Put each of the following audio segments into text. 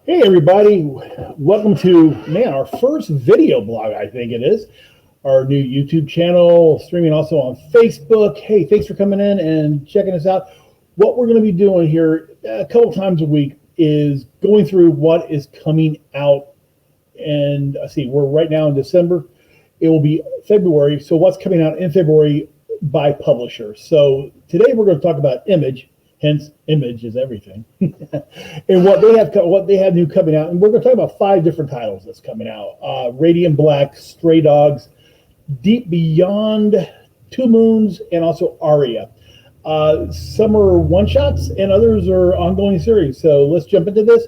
Hey everybody, welcome to our first video blog, I think it is. Our new YouTube channel, streaming also on Facebook. Hey, thanks for coming in and checking us out. What we're going to be doing here a couple times a week is going through what is coming out. And I see we're right now in December. It will be February. So what's coming out in February by publisher. So today we're going to talk about Image. Hence, Image is everything, and what they have new coming out. And we're going to talk about 5 different titles that's coming out: Radiant Black, Stray Dogs, Deep Beyond, Two Moons, and also Aria. Some are one shots, and others are ongoing series. So let's jump into this,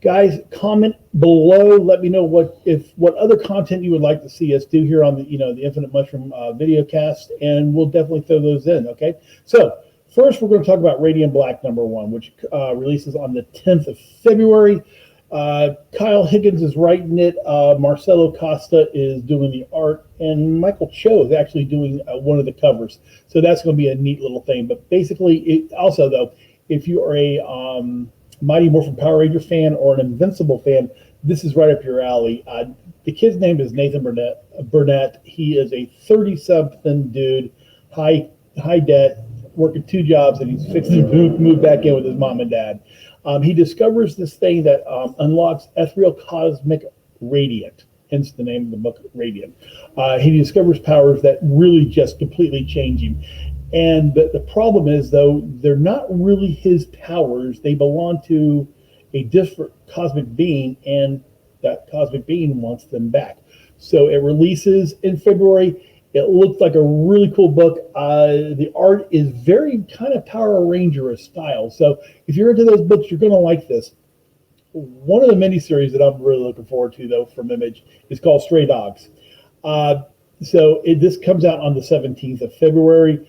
guys. Comment below. Let me know what other content you would like to see us do here on the Infinite Mushroom video cast, and we'll definitely throw those in. Okay, so. First, we're going to talk about Radiant Black #1, which releases on the 10th of February. Kyle Higgins is writing it. Marcelo Costa is doing the art, and Michael Cho is actually doing one of the covers. So that's going to be a neat little thing. But basically, if you are a Mighty Morphin Power Ranger fan or an Invincible fan, this is right up your alley. The kid's name is Nathan Burnett. He is a 30-something dude, high debt, working 2 jobs, and he's fixing to move back in with his mom and dad. He discovers this thing that unlocks ethereal cosmic radiant, hence the name of the book, Radiant. He discovers powers that really just completely change him. And the problem is, though, they're not really his powers. They belong to a different cosmic being, and that cosmic being wants them back. So it releases in February. It looks like a really cool book. The art is very kind of Power Ranger-ish style. So if you're into those books, you're going to like this. One of the miniseries that I'm really looking forward to, though, from Image is called Stray Dogs. This comes out on the 17th of February.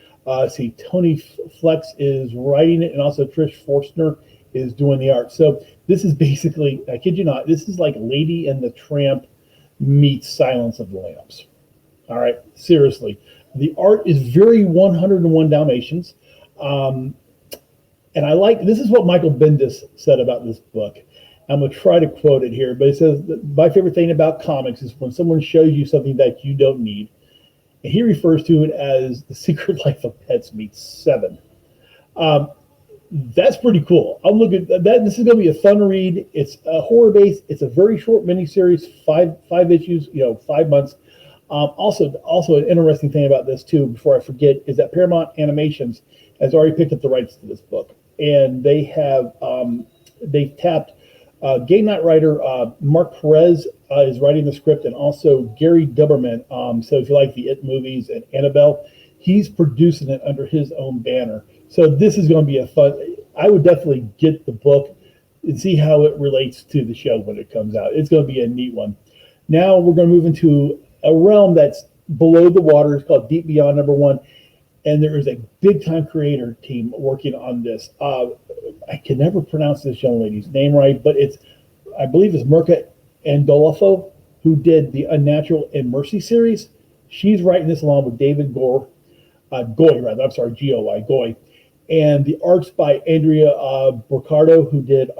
Tony Flex is writing it, and also Trish Forstner is doing the art. So this is basically, I kid you not, this is like Lady and the Tramp meets Silence of the Lambs. All right, seriously. The art is very 101 Dalmatians. And this is what Michael Bendis said about this book. I'm going to try to quote it here, but it says, my favorite thing about comics is when someone shows you something that you don't need. And he refers to it as The Secret Life of Pets meets Seven. That's pretty cool. I'm looking at that. This is going to be a fun read. It's a horror based. It's a very short miniseries, five issues, 5 months. Also an interesting thing about this too, before I forget, is that Paramount Animations has already picked up the rights to this book, and they've tapped Game Night writer Mark Perez is writing the script, and also Gary Duberman. So if you like the It movies and Annabelle, he's producing it under his own banner. So this is going to be a fun. I would definitely get the book and see how it relates to the show when it comes out. It's going to be a neat one. Now we're going to move into a realm that's below the water. It's called Deep Beyond #1, and there is a big-time creator team working on this. I can never pronounce this young lady's name right, but I believe it's Mirka Andolfo, who did the Unnatural and Mercy series. She's writing this along with David Goy, G-O-Y, Goy. And the art's by Andrea Borcardo, who did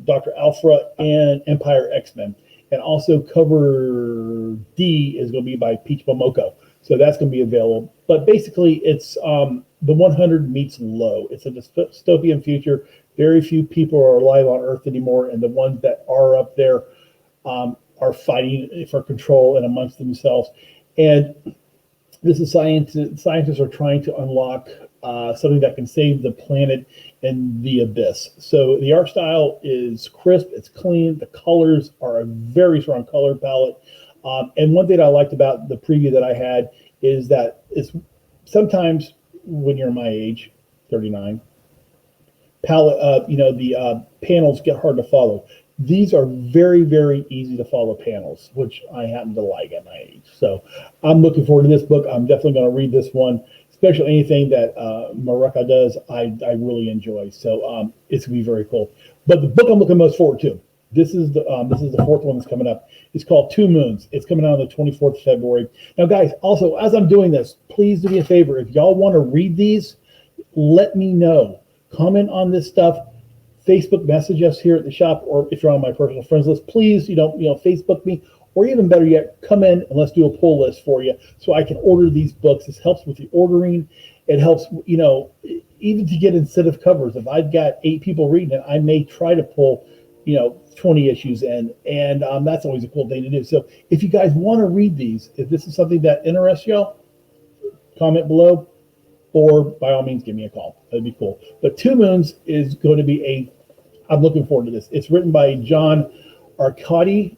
Dr. Alfra and Empire X-Men. And also cover D is going to be by Peach Momoko. So that's going to be available. But basically, it's the 100 meets low. It's a dystopian future. Very few people are alive on Earth anymore. And the ones that are up there are fighting for control and amongst themselves. And this is scientists are trying to unlock something that can save the planet and the abyss. So the art style is crisp, it's clean, the colors are a very strong color palette. And one thing I liked about the preview that I had is that it's sometimes when you're my age, 39, the panels get hard to follow. These are very, very easy to follow panels, which I happen to like at my age. So I'm looking forward to this book. I'm definitely going to read this one. Especially anything that Mareka does, I really enjoy. So it's gonna be very cool. But the book I'm looking most forward to, this is the 4th one that's coming up. It's called Two Moons. It's coming out on the 24th of February. Now, guys, also as I'm doing this, please do me a favor. If y'all want to read these, let me know. Comment on this stuff. Facebook message us here at the shop, or if you're on my personal friends list, please, Facebook me, or even better yet, come in and let's do a pull list for you so I can order these books. This helps with the ordering. It helps, even to get incentive covers. If I've got 8 people reading it, I may try to pull, 20 issues in, and that's always a cool thing to do. So if you guys want to read these, if this is something that interests y'all, comment below, or by all means, give me a call. That'd be cool. But Two Moons is going to be I'm looking forward to this. It's written by John Arcudi,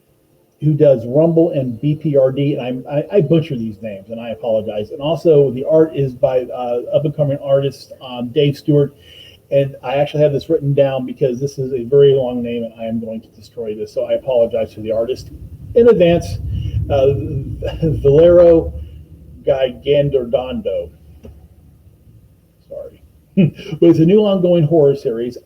who does Rumble and BPRD, and I butcher these names, and I apologize. And also, the art is by up-and-coming artist Dave Stewart. And I actually have this written down because this is a very long name, and I am going to destroy this. So I apologize to the artist in advance. Valero Gigandardando. Sorry. But it's a new ongoing horror series.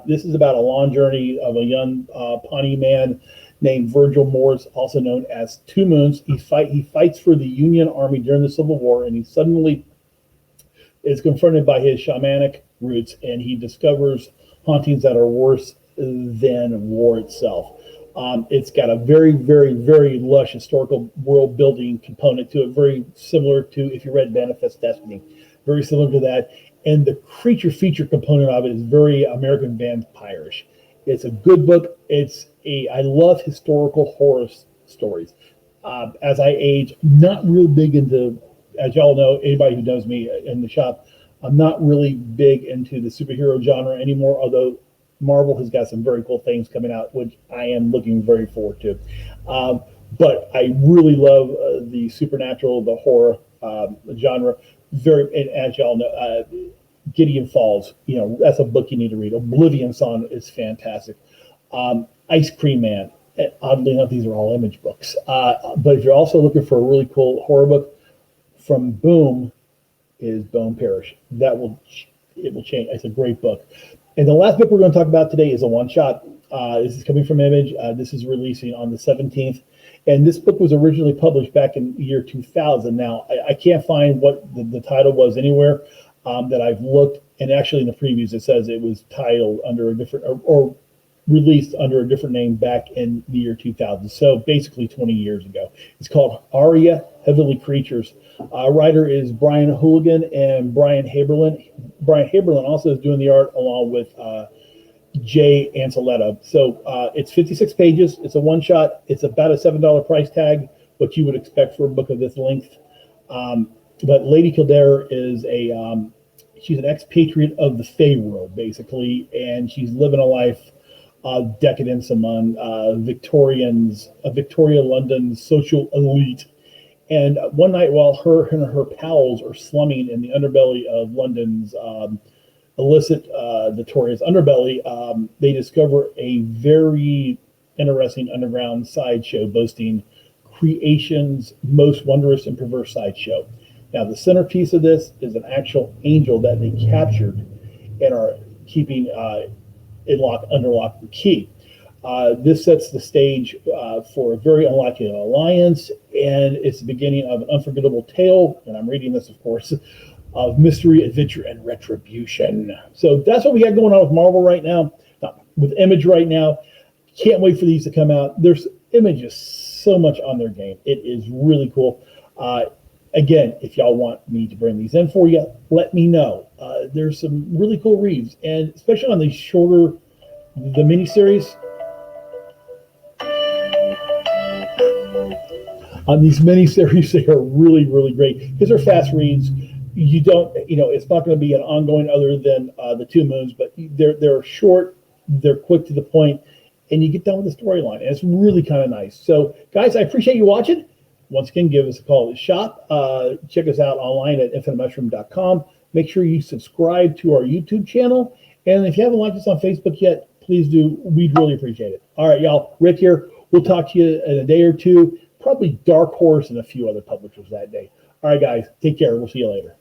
This is about a long journey of a young Pawnee man named Virgil Morris, also known as Two Moons. He fights for the Union Army during the Civil War, and he suddenly is confronted by his shamanic roots, and he discovers hauntings that are worse than war itself. It's got a very, very, very lush historical world building component to it, very similar to, if you read Manifest Destiny, very similar to that. And the creature feature component of it is very American vampire-ish. It's a good book. I love historical horror stories. As I age, not real big into, as y'all know, anybody who knows me in the shop, I'm not really big into the superhero genre anymore, although Marvel has got some very cool things coming out, which I am looking very forward to. But I really love the supernatural, the horror genre. And as y'all know, Gideon Falls, that's a book you need to read. Oblivion Song is fantastic. Ice Cream Man. Oddly enough, these are all Image books. But if you're also looking for a really cool horror book, from Boom is Bone Parish. It will change. It's a great book. And the last book we're going to talk about today is a one-shot. This is coming from Image. This is releasing on the 17th. And this book was originally published back in the year 2000. Now, I can't find what the title was anywhere that I've looked. And actually in the previews, it says it was titled under a different, or released under a different name back in the year 2000. So basically 20 years ago. It's called Aria Heavenly Creatures. Writer is Brian Hooligan and Brian Haberlin. Brian Haberlin also is doing the art along with Jay Anceletto. So it's 56 pages. It's a one-shot. It's about a $7 price tag, what you would expect for a book of this length. But Lady Kildare is she's an expatriate of the Fey world, basically, and she's living a life of decadence among Victoria London's social elite. And one night, while her and her pals are slumming in the underbelly of London's illicit, notorious underbelly, they discover a very interesting underground sideshow boasting creation's most wondrous and perverse sideshow. Now, the centerpiece of this is an actual angel that they captured and are keeping under lock and key. This sets the stage for a very unlikely alliance, and it's the beginning of an unforgettable tale, and I'm reading this, of course, of mystery, adventure, and retribution. So that's what we got going on with Marvel right now, with Image right now. Can't wait for these to come out. There's Image is so much on their game. It is really cool. Again, if y'all want me to bring these in for you, let me know. There's some really cool reads, and especially on these shorter, the miniseries. On these miniseries, they are really, really great because they're fast reads. You don't, it's not going to be an ongoing other than the Two Moons, but they're short, they're quick to the point, and you get done with the storyline. And it's really kind of nice. So, guys, I appreciate you watching. Once again, give us a call at the shop. Check us out online at infinitemushroom.com. Make sure you subscribe to our YouTube channel. And if you haven't liked us on Facebook yet, please do. We'd really appreciate it. All right, y'all. Rick here. We'll talk to you in a day or two. Probably Dark Horse and a few other publishers that day. All right, guys. Take care. We'll see you later.